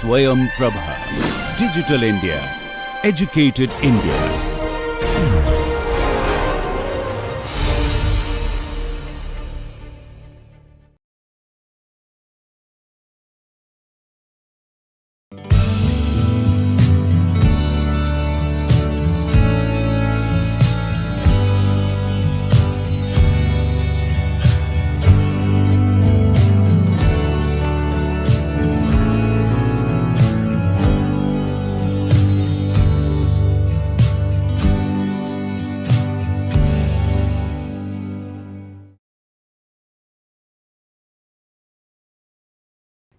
SwayamPrabha. Digital India. Educated India.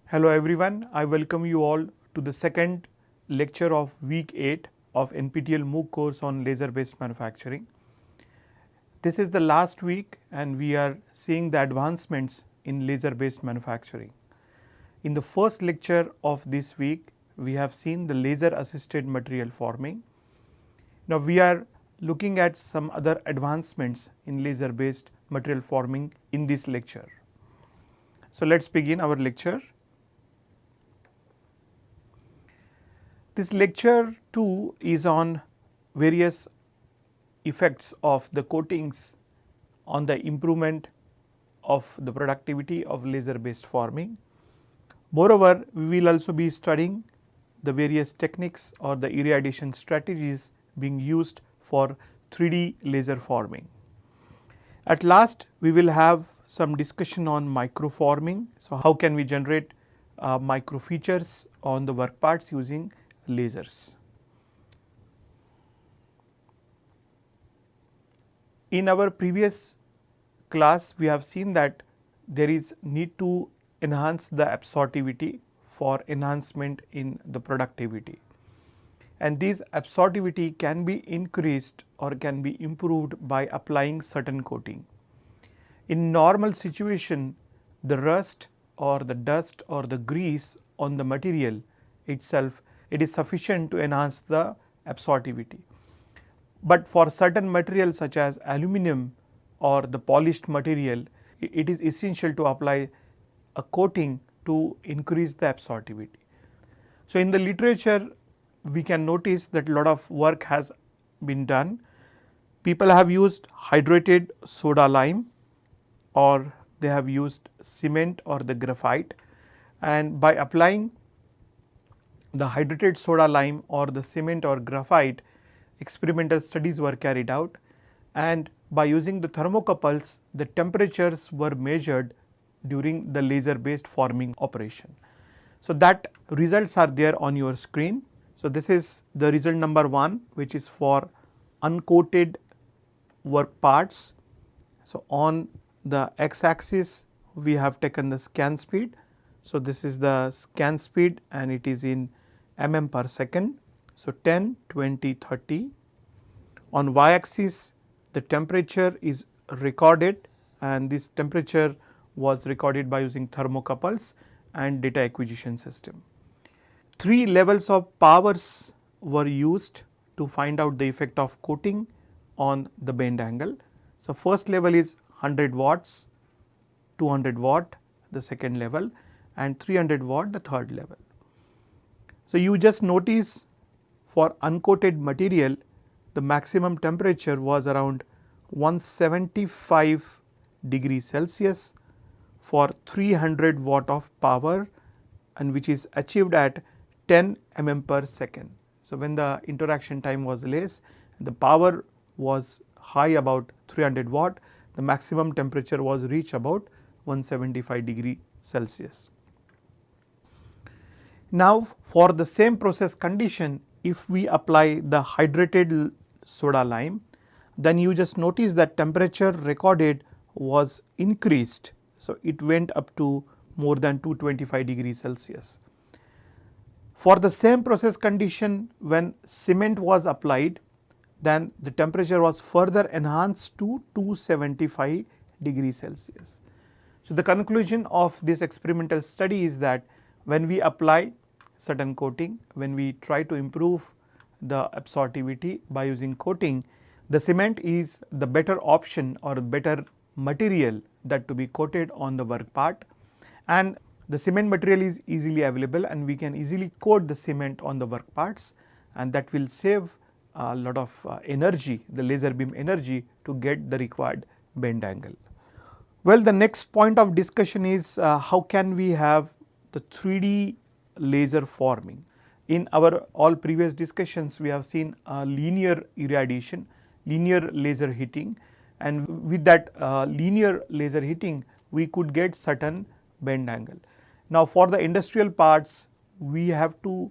Hello everyone, I welcome you all to the second lecture of week 8 of NPTEL MOOC course on laser based manufacturing. This is the last week and we are seeing the advancements in laser based manufacturing. In the first lecture of this week, we have seen the laser assisted material forming. Now we are looking at some other advancements in laser based material forming in this lecture. So let's begin our lecture. This lecture 2 is on various effects of the coatings on the improvement of the productivity of laser based forming. Moreover, we will also be studying the various techniques or the irradiation strategies being used for 3D laser forming. At last, we will have some discussion on microforming. So, how can we generate micro features on the work parts using lasers. In our previous class, we have seen that there is need to enhance the absorptivity for enhancement in the productivity, and this absorptivity can be increased or can be improved by applying certain coating. In normal situation, the rust or the dust or the grease on the material itself, it is sufficient to enhance the absorptivity. But for certain materials such as aluminum or the polished material, it is essential to apply a coating to increase the absorptivity. So, in the literature we can notice that a lot of work has been done. People have used hydrated soda lime, or they have used cement or the graphite, and by applying the hydrated soda lime or the cement or graphite, experimental studies were carried out, and by using the thermocouples, the temperatures were measured during the laser based forming operation. So, that results are there on your screen. So, this is the result number 1, which is for uncoated work parts. So, on the x axis we have taken the scan speed. So, this is the scan speed and it is in mm per second. So, 10, 20, 30. On y axis the temperature is recorded, and this temperature was recorded by using thermocouples and data acquisition system. 3 levels of powers were used to find out the effect of coating on the bend angle. So, first level is 100 watts, 200 watt the second level, and 300 watt the third level. So, you just notice for uncoated material the maximum temperature was around 175 degrees Celsius for 300 watt of power, and which is achieved at 10 mm per second. So, when the interaction time was less, the power was high about 300 watt, the maximum temperature was reached about 175 degree Celsius. Now, for the same process condition, if we apply the hydrated soda lime, then you just notice that temperature recorded was increased. So, it went up to more than 225 degrees Celsius. For the same process condition, when cement was applied, then the temperature was further enhanced to 275 degrees Celsius. So, the conclusion of this experimental study is that when we apply certain coating, when we try to improve the absorptivity by using coating, the cement is the better option or better material that to be coated on the work part, and The cement material is easily available and we can easily coat the cement on the work parts, and that will save a lot of energy, the laser beam energy, to get the required bend angle. Well, the next point of discussion is how can we have the 3D laser forming. In our all previous discussions, we have seen linear irradiation, linear laser heating, and with that linear laser heating we could get certain bend angle. Now, for the industrial parts, we have to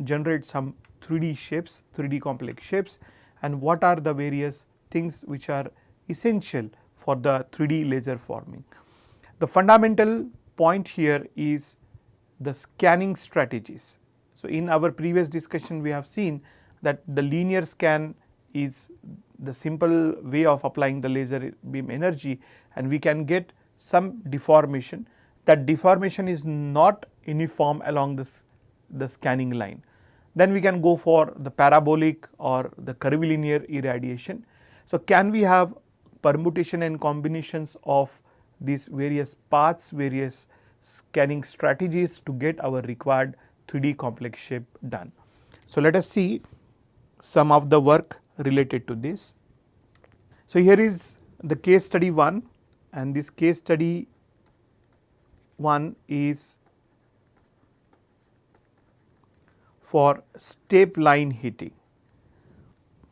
generate some 3D shapes, 3D complex shapes, and what are the various things which are essential for the 3D laser forming. The fundamental point here is the scanning strategies. So, in our previous discussion we have seen that the linear scan is the simple way of applying the laser beam energy, and we can get some deformation. That deformation is not uniform along the scanning line. Then we can go for the parabolic or the curvilinear irradiation. So, can we have permutation and combinations of these various paths, various scanning strategies to get our required 3D complex shape done. So, let us see some of the work related to this. So, here is the case study 1, and this case study 1 is for step line heating.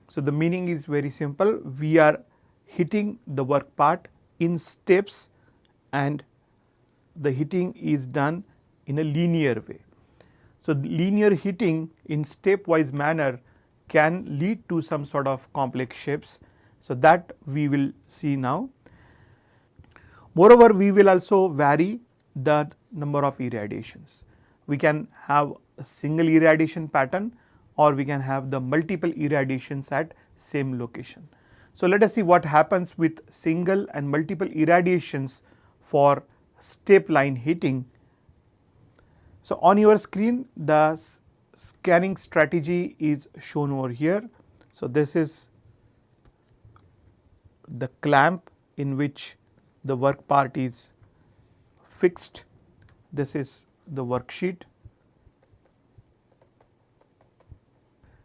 So, the meaning is very simple. We are heating the work part in steps and the heating is done in a linear way. So, linear heating in stepwise manner can lead to some sort of complex shapes. So, that we will see now. Moreover, we will also vary the number of irradiations. We can have a single irradiation pattern or we can have the multiple irradiations at same location. So, let us see what happens with single and multiple irradiations for step line heating. So, on your screen the scanning strategy is shown over here. So, this is the clamp in which the work part is fixed. This is the worksheet.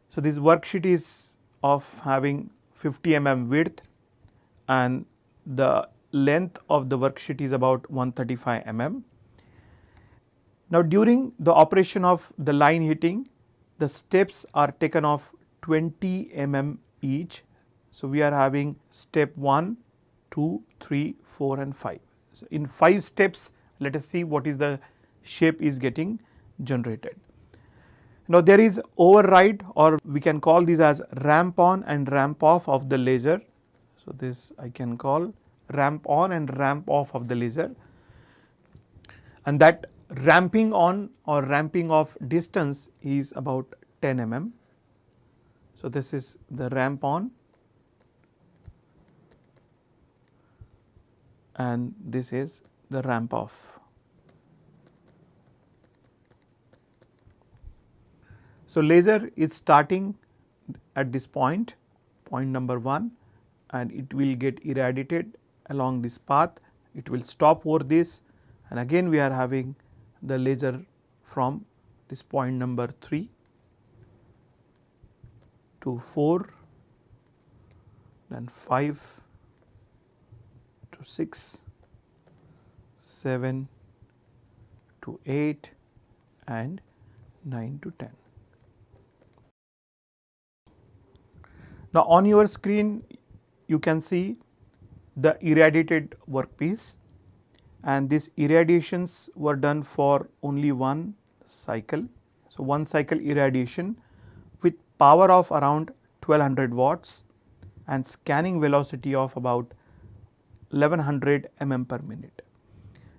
So, this worksheet is of having 50 mm width and the length of the worksheet is about 135 mm. Now, during the operation of the line heating, the steps are taken of 20 mm each. So, we are having step 1, 2, 3, 4 and 5. So, in 5 steps, let us see what is the shape is getting generated. Now, there is override, or we can call these as ramp on and ramp off of the laser. So, this I can call ramp on and ramp off of the laser, and that ramping on or ramping off distance is about 10 mm. So, this is the ramp on and this is the ramp off. So, laser is starting at this point, point number 1, and it will get irradiated along this path. It will stop over this, and again we are having the laser from this point number 3 to 4, then 5 to 6, 7 to 8 and 9 to 10. Now, on your screen you can see the irradiated workpiece, and these irradiations were done for only one cycle. So, one cycle irradiation with power of around 1200 watts and scanning velocity of about 1100 mm per minute.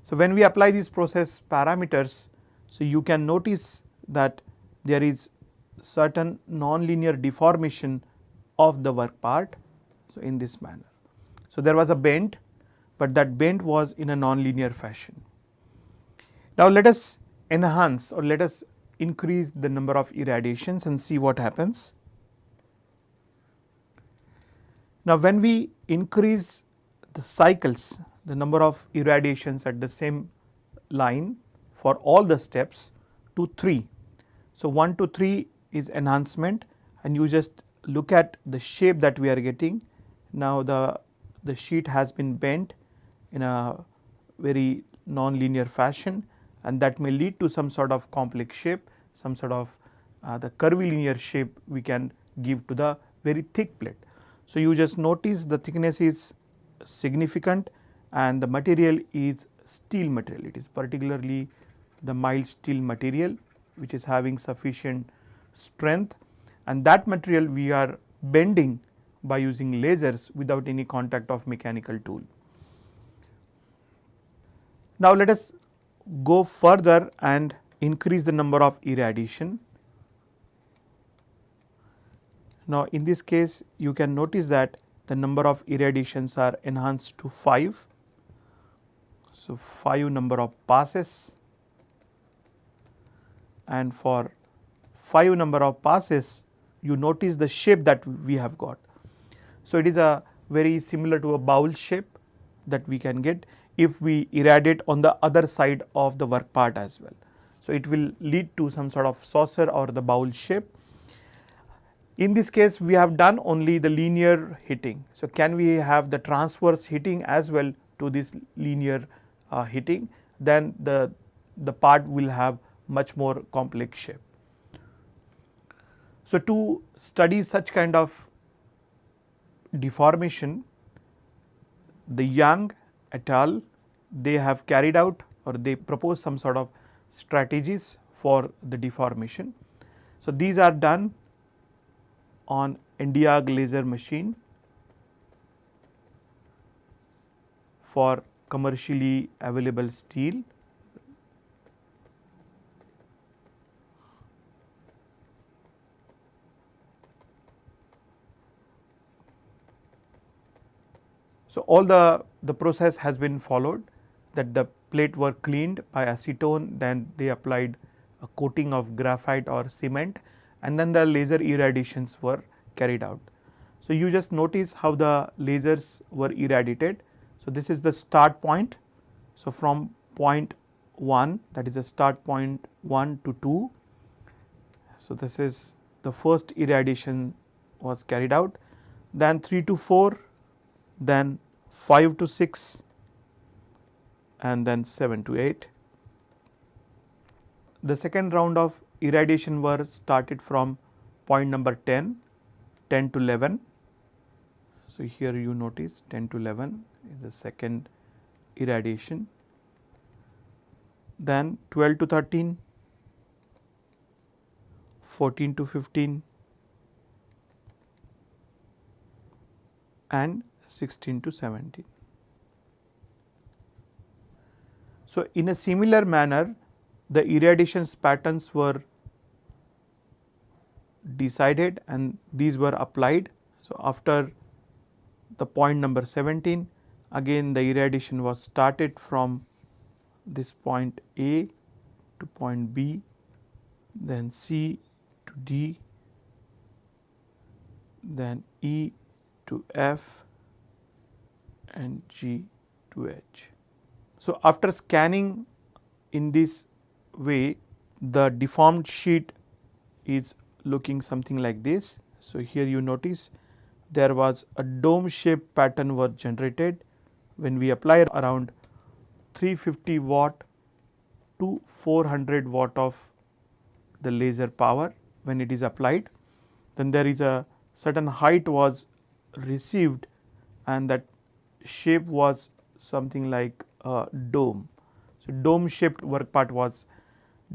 So, when we apply these process parameters, so you can notice that there is certain non-linear deformation of the work part. So, in this manner. So, there was a bend, but that bend was in a non-linear fashion. Now, let us enhance or let us increase the number of irradiations and see what happens. Now, when we increase the cycles, the number of irradiations at the same line for all the steps to 3. So, 1 to 3 is enhancement, and you just look at the shape that we are getting. Now, the sheet has been bent in a very non-linear fashion, and that may lead to some sort of complex shape, some sort of the curvilinear shape we can give to the very thick plate. So, you just notice the thickness is significant and the material is steel material. It is particularly the mild steel material which is having sufficient strength, and that material we are bending by using lasers without any contact of mechanical tool. Now, let us go further and increase the number of irradiation. Now, in this case you can notice that the number of irradiations are enhanced to 5. So, 5 number of passes, and for 5 number of passes you notice the shape that we have got. So, it is a very similar to a bowl shape that we can get if we irradiate on the other side of the work part as well. So, it will lead to some sort of saucer or the bowl shape. In this case we have done only the linear hitting. So, can we have the transverse hitting as well to this linear hitting? Then the part will have much more complex shape. So, to study such kind of deformation, the Young et al. They have carried out or they propose some sort of strategies for the deformation. So, these are done on Nd:YAG laser machine for commercially available steel. So, all the process has been followed, that the plate were cleaned by acetone, then they applied a coating of graphite or cement, and then the laser irradiations were carried out. So, you just notice how the lasers were irradiated. So, this is the start point. So, from point 1, that is the start point 1 to 2. So, this is the first irradiation was carried out, then 3 to 4, then 5 to 6, and then 7 to 8. The second round of irradiation were started from point number 10, 10 to 11. So, here you notice 10 to 11 is the second irradiation, then 12 to 13, 14 to 15, and 16 to 17. So, in a similar manner the irradiation patterns were decided and these were applied. So, after the point number 17, again the irradiation was started from this point A to point B, then C to D, then E to F, and G to H. So, after scanning in this way, the deformed sheet is looking something like this. So, here you notice there was a dome shaped pattern was generated when we applied around 350 watt to 400 watt of the laser power when it is applied. Then there is a certain height was received, and that shape was something like a dome. So, dome shaped work part was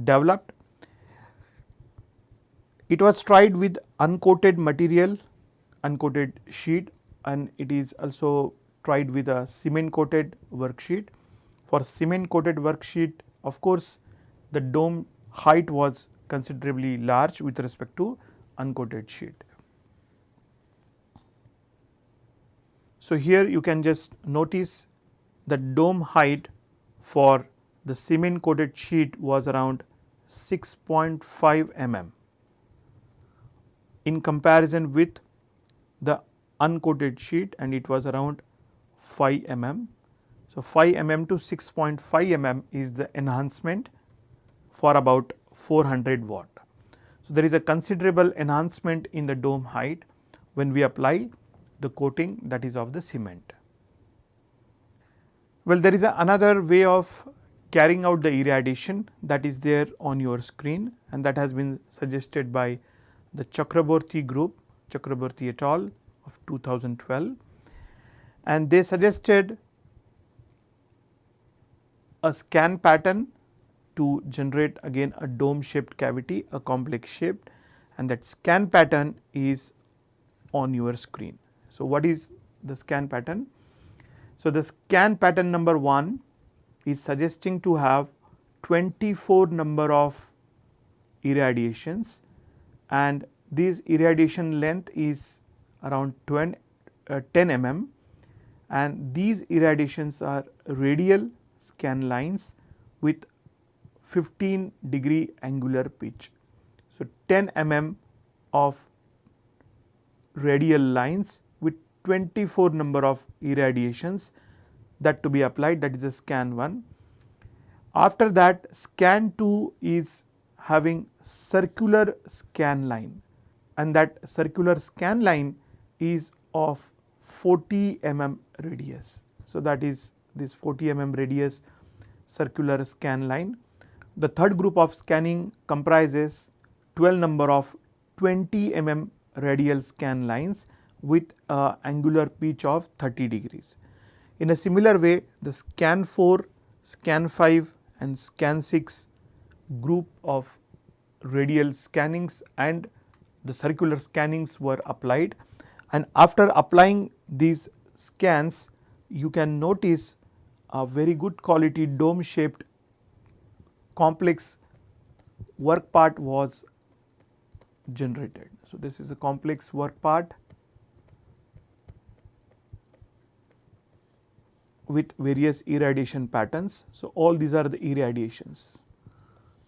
developed. It was tried with uncoated material, uncoated sheet, and it is also tried with a cement coated worksheet. For cement coated worksheet, of course, the dome height was considerably large with respect to uncoated sheet. So, here you can just notice the dome height for the cement coated sheet was around 6.5 mm in comparison with the uncoated sheet, and it was around 5 mm. So, 5 mm to 6.5 mm is the enhancement for about 400 watt. So, there is a considerable enhancement in the dome height when we apply the coating that is of the cement. Well, there is another way of carrying out the irradiation that is there on your screen, and that has been suggested by the Chakraborty group, Chakraborty et al. Of 2012, and they suggested a scan pattern to generate again a dome shaped cavity, a complex shaped, and that scan pattern is on your screen. So, what is the scan pattern? So, the scan pattern number 1 is suggesting to have 24 number of irradiations, and this irradiation length is around 10 mm, and these irradiations are radial scan lines with 15-degree angular pitch. So, 10 mm of radial lines with 24 number of irradiations that to be applied, that is the scan 1. After that, scan 2 is having circular scan line, and that circular scan line is of 40 mm radius. So, that is this 40 mm radius circular scan line. The third group of scanning comprises 12 number of 20 mm radial scan lines with angular pitch of 30 degrees. In a similar way, the scan 4, scan 5 and scan 6 group of radial scannings and the circular scannings were applied, and after applying these scans, you can notice a very good quality dome shaped complex work part was generated. So, this is a complex work part with various irradiation patterns. So, all these are the irradiations.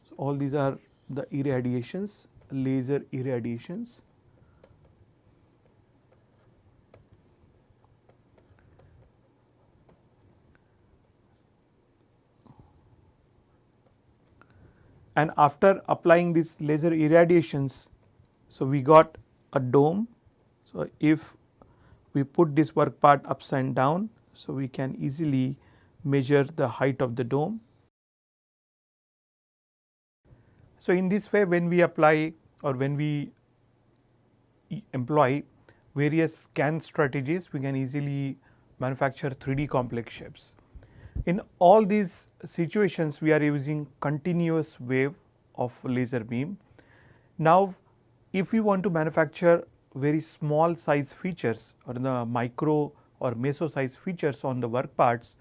So, all these are the irradiations, laser irradiations. And after applying these laser irradiations, so we got a dome. So, if we put this work part upside down, so we can easily measure the height of the dome. So, in this way, when we apply or when we employ various scan strategies, we can easily manufacture 3D complex shapes. In all these situations, we are using continuous wave of laser beam. Now, if we want to manufacture very small size features or the micro or meso size features on the work parts,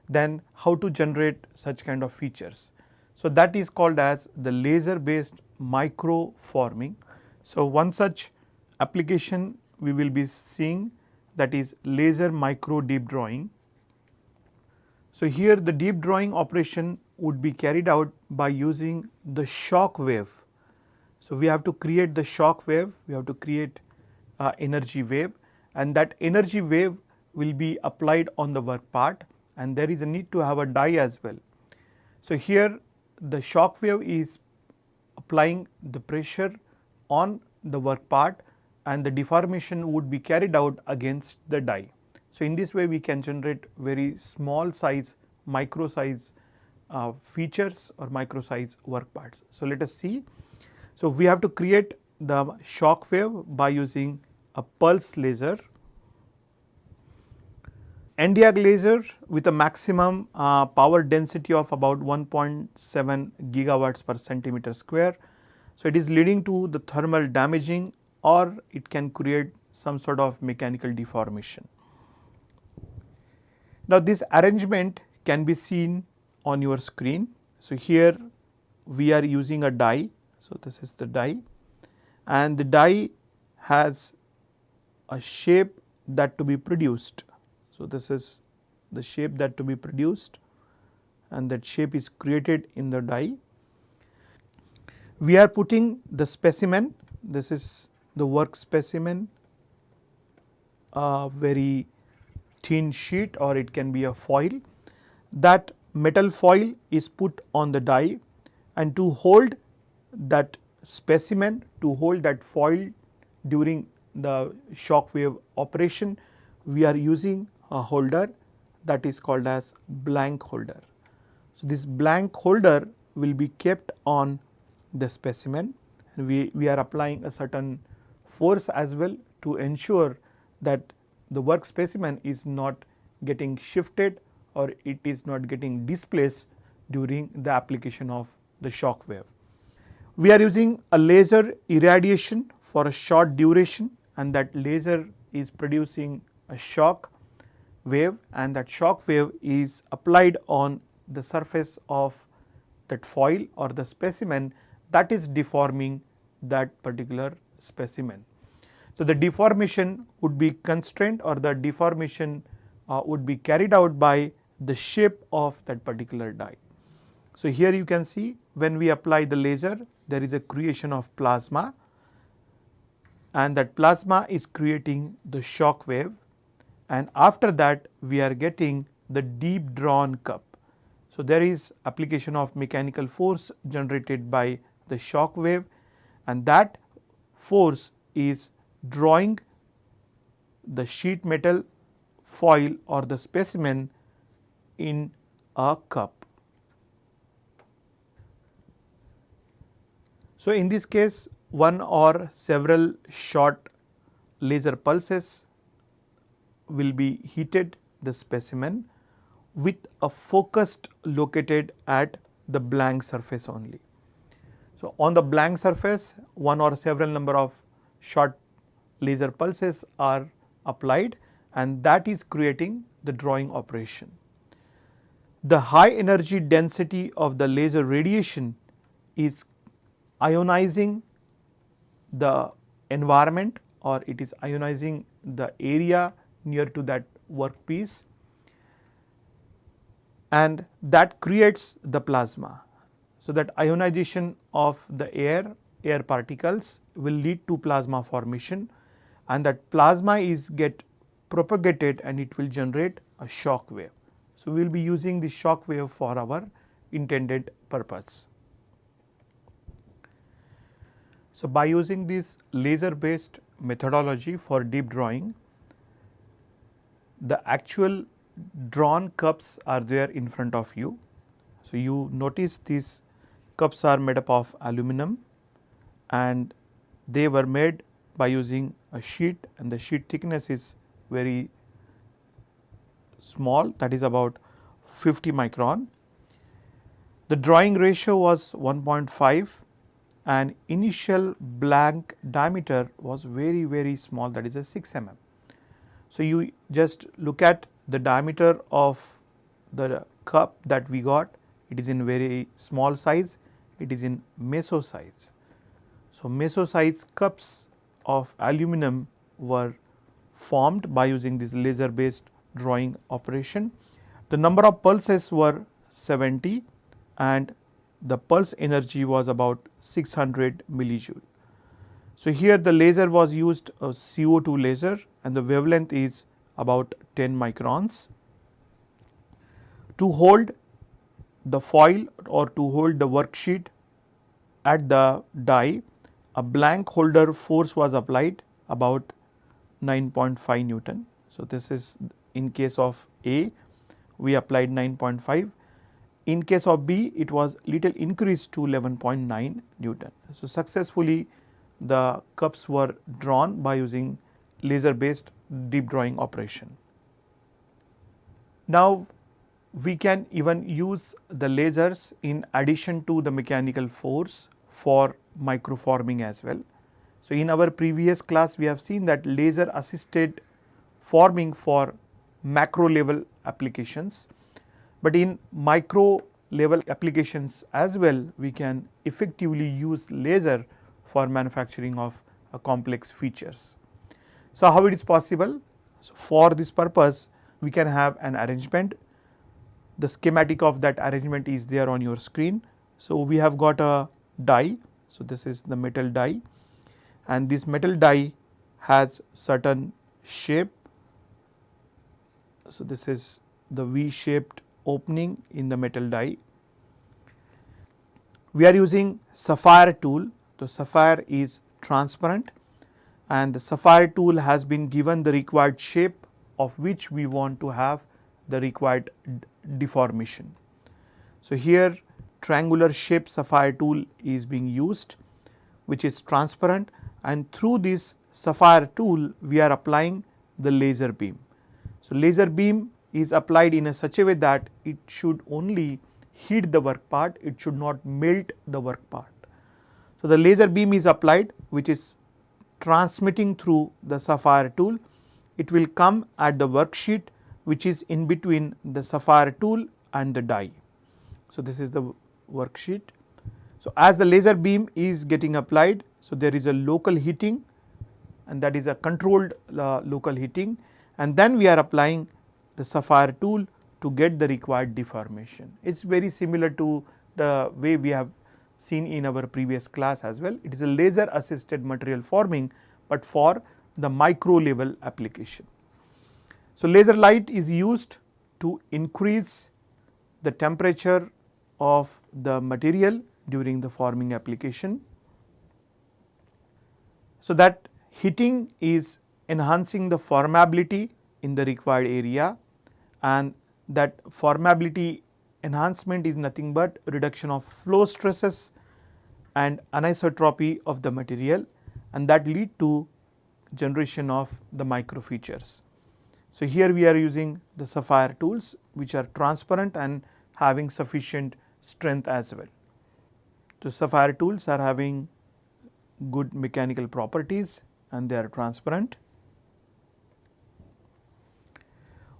then how to generate such kind of features? So, that is called as the laser based micro forming. So, one such application we will be seeing, that is laser micro deep drawing. So, here the deep drawing operation would be carried out by using the shock wave. So, we have to create the shock wave, we have to create energy wave, and that energy wave will be applied on the work part, and there is a need to have a die as well. So, here the shock wave is applying the pressure on the work part, and the deformation would be carried out against the die. So, in this way we can generate very small size micro size features or micro size work parts. So, let us see. So, we have to create the shock wave by using a pulse laser, Nd:YAG laser with a maximum power density of about 1.7 gigawatts per centimeter square. So, it is leading to the thermal damaging, or it can create some sort of mechanical deformation. Now, this arrangement can be seen on your screen. So, here we are using a die. So, this is the die, and the die has a shape that to be produced. So, this is the shape that to be produced, and that shape is created in the die. We are putting the specimen, this is the work specimen, a very thin sheet, or it can be a foil. That metal foil is put on the die, and to hold that specimen, to hold that foil during the shock wave operation, we are using a holder that is called as blank holder. So, this blank holder will be kept on the specimen, and we are applying a certain force as well to ensure that the work specimen is not getting shifted or it is not getting displaced during the application of the shock wave. We are using a laser irradiation for a short duration, and that laser is producing a shock wave, and that shock wave is applied on the surface of that foil or the specimen that is deforming that particular specimen. So, the deformation would be constrained, or the deformation would be carried out by the shape of that particular die. So, here you can see when we apply the laser, there is a creation of plasma, and that plasma is creating the shock wave, and after that we are getting the deep drawn cup. So, there is application of mechanical force generated by the shock wave, and that force is drawing the sheet metal foil or the specimen in a cup. So, in this case, one or several short laser pulses will be heated the specimen with a focused located at the blank surface only. So, on the blank surface, one or several number of short laser pulses are applied, and that is creating the drawing operation. The high energy density of the laser radiation is ionizing the environment, or it is ionizing the area near to that workpiece, and that creates the plasma. So, that ionization of the air particles will lead to plasma formation, and that plasma is get propagated and it will generate a shock wave. So, we will be using the shock wave for our intended purpose. So, by using this laser based methodology for deep drawing, the actual drawn cups are there in front of you. So, you notice these cups are made up of aluminum, and they were made by using a sheet, and the sheet thickness is very small, that is about 50 micron. The drawing ratio was 1.5, and initial blank diameter was very small, that is a 6 mm. So, you just look at the diameter of the cup that we got, it is in very small size, it is in meso size. So, meso size cups of aluminum were formed by using this laser based drawing operation. The number of pulses were 70, and the pulse energy was about 600 millijoule. So, here the laser was used a CO2 laser, and the wavelength is about 10 microns. To hold the foil or to hold the worksheet at the die, a blank holder force was applied about 9.5 Newton. So, this is in case of A, we applied 9.5. In case of B, it was little increased to 11.9 Newton. So, successfully the cups were drawn by using laser based deep drawing operation. Now, we can even use the lasers in addition to the mechanical force for microforming as well. So, in our previous class we have seen that laser assisted forming for macro level applications, but in micro level applications as well we can effectively use laser for manufacturing of complex features. So, how it is possible? So, for this purpose we can have an arrangement. The schematic of that arrangement is there on your screen. So, we have got a die. So, this is the metal die, and this metal die has certain shape. So, this is the V shaped opening in the metal die. We are using sapphire tool. The sapphire is transparent and the sapphire tool has been given the required shape of which we want to have the required deformation. So, here triangular shape sapphire tool is being used, which is transparent, and through this sapphire tool we are applying the laser beam. So, laser beam is applied in a such a way that it should only heat the work part, it should not melt the work part. So, the laser beam is applied, which is transmitting through the sapphire tool. It will come at the worksheet which is in between the sapphire tool and the die. So, this is the worksheet. So, as the laser beam is getting applied, so there is a local heating and that is a controlled local heating, and then we are applying the sapphire tool to get the required deformation. It is very similar to the way we have seen in our previous class as well. It is a laser assisted material forming, but for the micro level application. So, laser light is used to increase the temperature of the material during the forming application. So, that heating is enhancing the formability in the required area, and that formability enhancement is nothing but reduction of flow stresses and anisotropy of the material, and that lead to generation of the micro features. So, here we are using the sapphire tools which are transparent and having sufficient strength as well. So, sapphire tools are having good mechanical properties and they are transparent.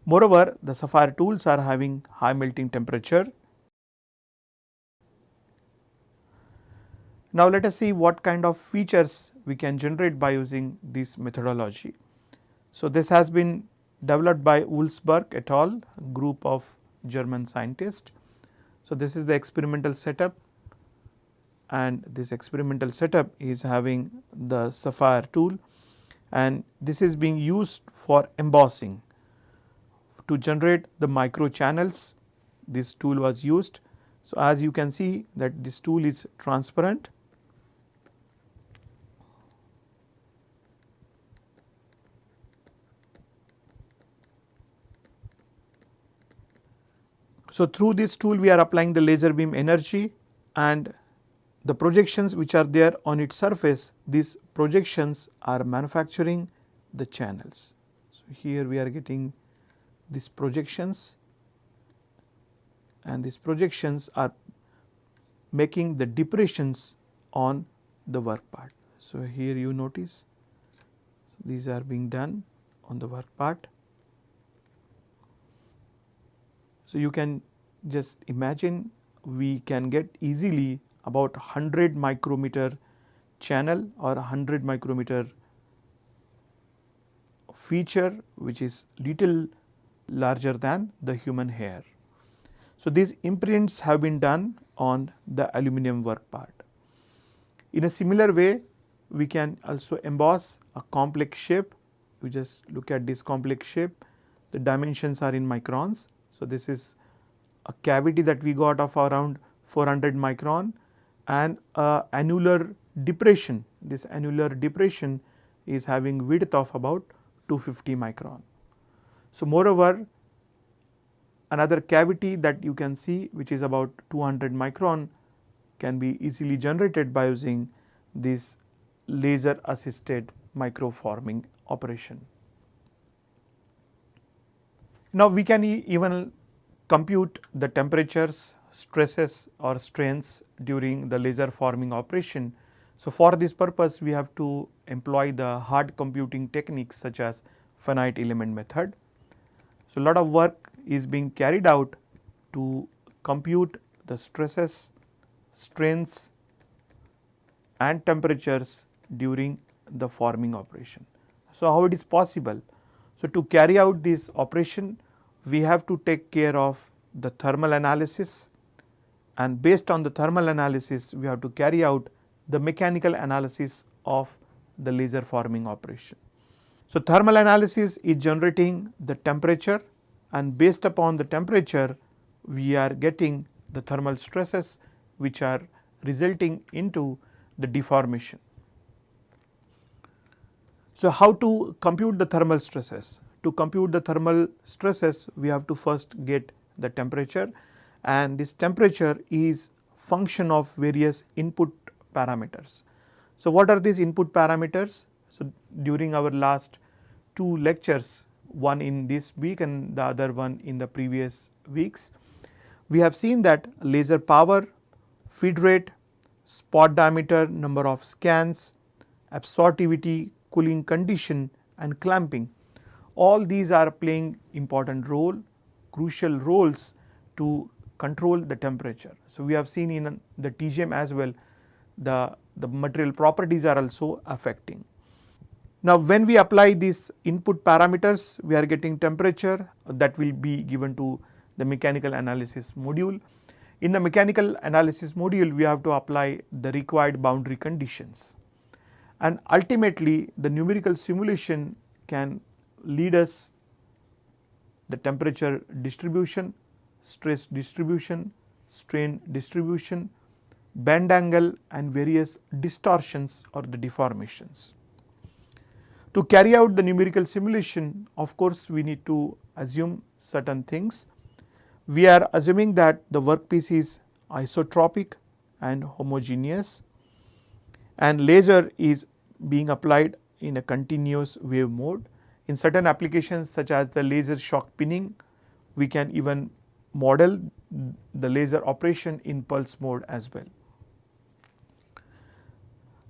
Moreover, the sapphire tools are having high melting temperature. Now, let us see what kind of features we can generate by using this methodology. So, this has been developed by Wulfsberg et al., a group of German scientists. So, this is the experimental setup, and this experimental setup is having the sapphire tool, and this is being used for embossing. To generate the micro channels, this tool was used. So, as you can see that this tool is transparent. So, through this tool we are applying the laser beam energy, and the projections which are there on its surface, these projections are manufacturing the channels. So, here we are getting these projections, and these projections are making the depressions on the work part. So, here you notice these are being done on the work part. So, you can just imagine we can get easily about 100 micrometer channel or 100 micrometer feature which is little larger than the human hair. So, these imprints have been done on the aluminum work part. In a similar way, we can also emboss a complex shape. You just look at this complex shape, the dimensions are in microns. So, this is a cavity that we got of around 400 micron and annular depression. This annular depression is having width of about 250 micron. So, moreover, another cavity that you can see which is about 200 micron can be easily generated by using this laser assisted microforming operation. Now, we can even compute the temperatures, stresses or strains during the laser forming operation. So, for this purpose we have to employ the hard computing techniques such as finite element method. So, a lot of work is being carried out to compute the stresses, strains and temperatures during the forming operation. So, how it is possible? So, to carry out this operation we have to take care of the thermal analysis, and based on the thermal analysis we have to carry out the mechanical analysis of the laser forming operation. So, thermal analysis is generating the temperature, and based upon the temperature we are getting the thermal stresses which are resulting into the deformation. So, how to compute the thermal stresses? To compute the thermal stresses, we have to first get the temperature, and this temperature is function of various input parameters. So, what are these input parameters? So, during our last 2 lectures, one in this week and the other one in the previous weeks, we have seen that laser power, feed rate, spot diameter, number of scans, absorptivity, cooling condition and clamping, all these are playing important role, crucial roles to control the temperature. So, we have seen in the TGM as well, the material properties are also affecting. Now, when we apply these input parameters, we are getting temperature that will be given to the mechanical analysis module. In the mechanical analysis module, we have to apply the required boundary conditions, and ultimately the numerical simulation can lead us the temperature distribution, stress distribution, strain distribution, bend angle and various distortions or the deformations. To carry out the numerical simulation, of course, we need to assume certain things. We are assuming that the workpiece is isotropic and homogeneous, and laser is being applied in a continuous wave mode. In certain applications such as the laser shock pinning, we can even model the laser operation in pulse mode as well.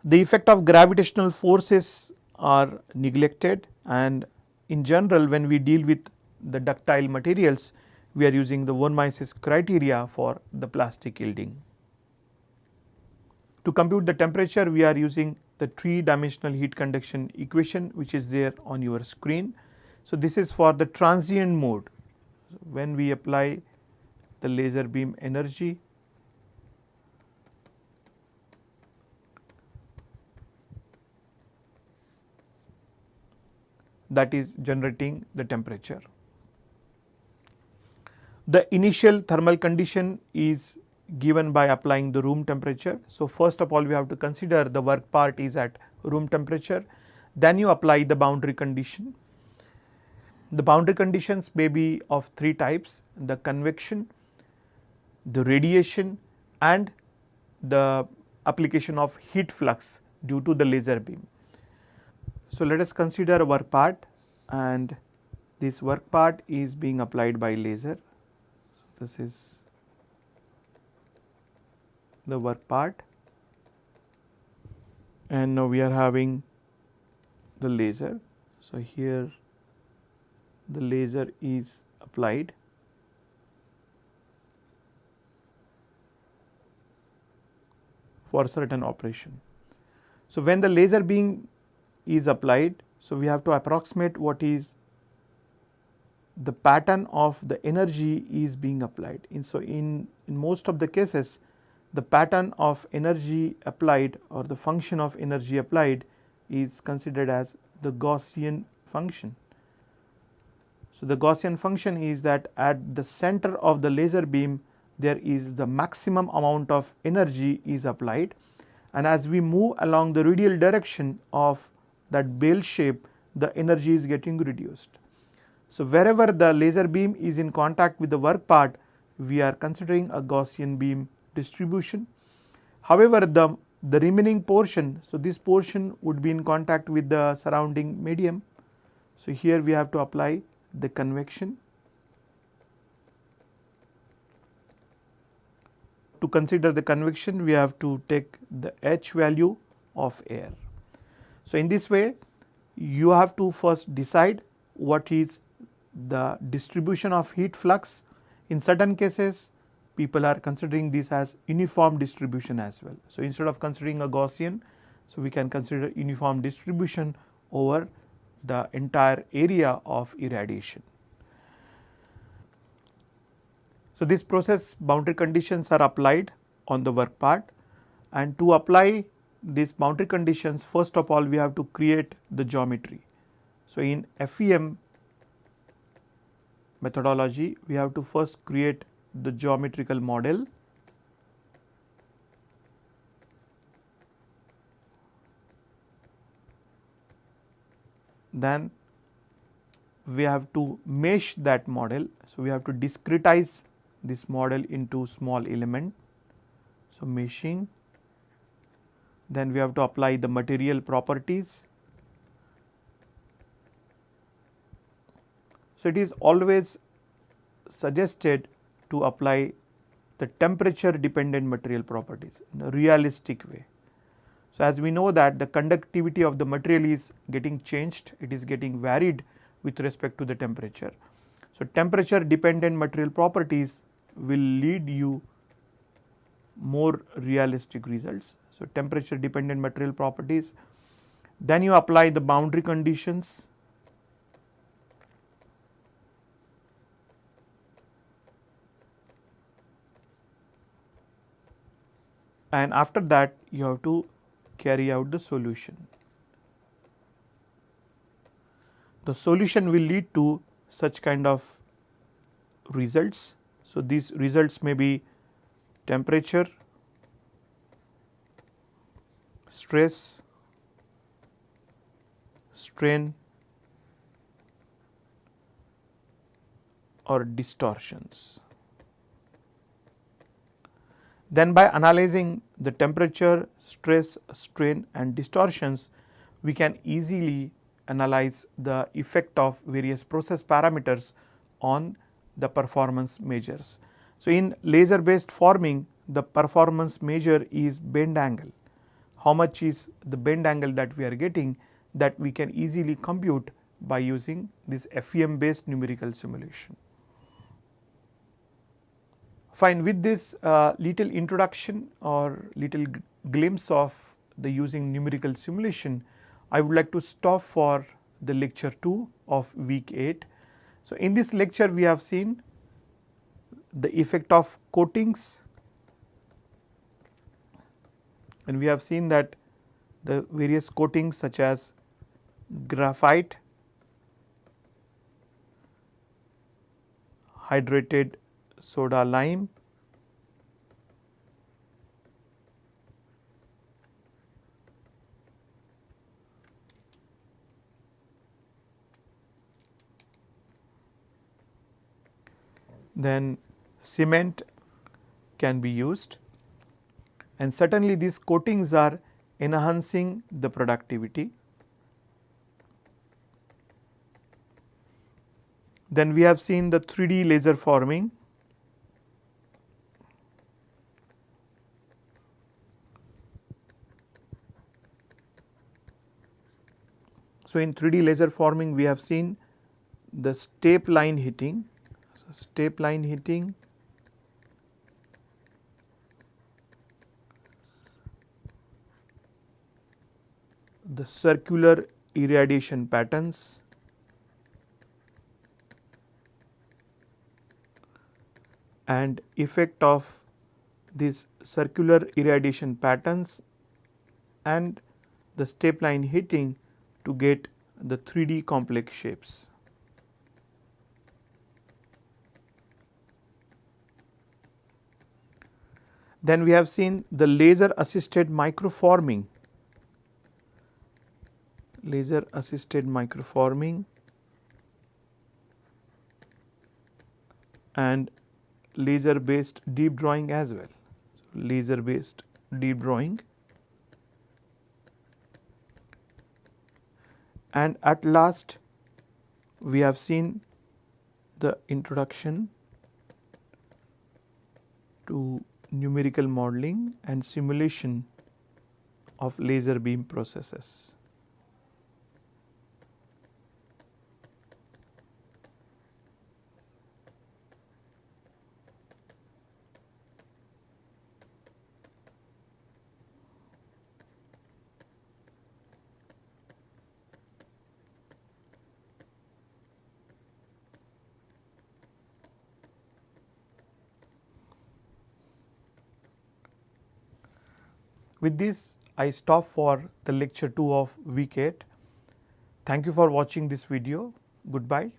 The effect of gravitational forces are neglected, and in general when we deal with the ductile materials, we are using the von Mises criteria for the plastic yielding. To compute the temperature, we are using the 3-dimensional heat conduction equation which is there on your screen. So, this is for the transient mode. When we apply the laser beam energy, that is generating the temperature. The initial thermal condition is given by applying the room temperature. So, first of all we have to consider the work part is at room temperature, then you apply the boundary condition. The boundary conditions may be of 3 types: the convection, the radiation and the application of heat flux due to the laser beam. So, let us consider a work part, and this work part is being applied by laser. So, this is the work part, and now we are having the laser. So, here the laser is applied for certain operation. So, when the laser beam is applied, so we have to approximate what is the pattern of the energy is being applied. So, in most of the cases, the pattern of energy applied or the function of energy applied is considered as the Gaussian function. So, the Gaussian function is that at the center of the laser beam there is the maximum amount of energy is applied, and as we move along the radial direction of that bell shape, the energy is getting reduced. So, wherever the laser beam is in contact with the work part, we are considering a Gaussian beam distribution. However, the remaining portion, so this portion would be in contact with the surrounding medium. So, here we have to apply the convection. To consider the convection, we have to take the H value of air. So, in this way you have to first decide what is the distribution of heat flux. In certain cases people are considering this as uniform distribution as well. So, instead of considering a Gaussian, so we can consider uniform distribution over the entire area of irradiation. So, this process boundary conditions are applied on the work part, and to apply these boundary conditions, first of all we have to create the geometry. So, in FEM methodology, we have to first create the geometrical model. then we have to mesh that model. So, we have to discretize this model into small element. So, meshing, then we have to apply the material properties. So, it is always suggested to apply the temperature dependent material properties in a realistic way. So, as we know that the conductivity of the material is getting changed, it is getting varied with respect to the temperature. So, temperature dependent material properties will lead you more realistic results. So, temperature dependent material properties, then you apply the boundary conditions, and after that you have to carry out the solution. The solution will lead to such kind of results. So, these results may be temperature, stress, strain or distortions. Then by analyzing the temperature, stress, strain and distortions, we can easily analyze the effect of various process parameters on the performance measures. So, in laser based forming, the performance measure is bend angle. How much is the bend angle that we are getting, that we can easily compute by using this FEM based numerical simulation. Fine, with this little introduction or little glimpse of the using numerical simulation, I would like to stop for the lecture 2 of week 8. So, in this lecture we have seen the effect of coatings, and we have seen that the various coatings such as graphite, hydrated soda lime, then cement can be used, and certainly these coatings are enhancing the productivity. Then we have seen the 3D laser forming, so in 3D laser forming we have seen the step line heating. So, step line heating, the circular irradiation patterns, and effect of these circular irradiation patterns and the step line heating to get the 3D complex shapes. Then we have seen the laser assisted microforming, and laser based deep drawing as well. Laser based deep drawing, and at last we have seen the introduction to numerical modeling and simulation of laser beam processes. With this, I stop for the lecture 2 of week 8. Thank you for watching this video. Goodbye.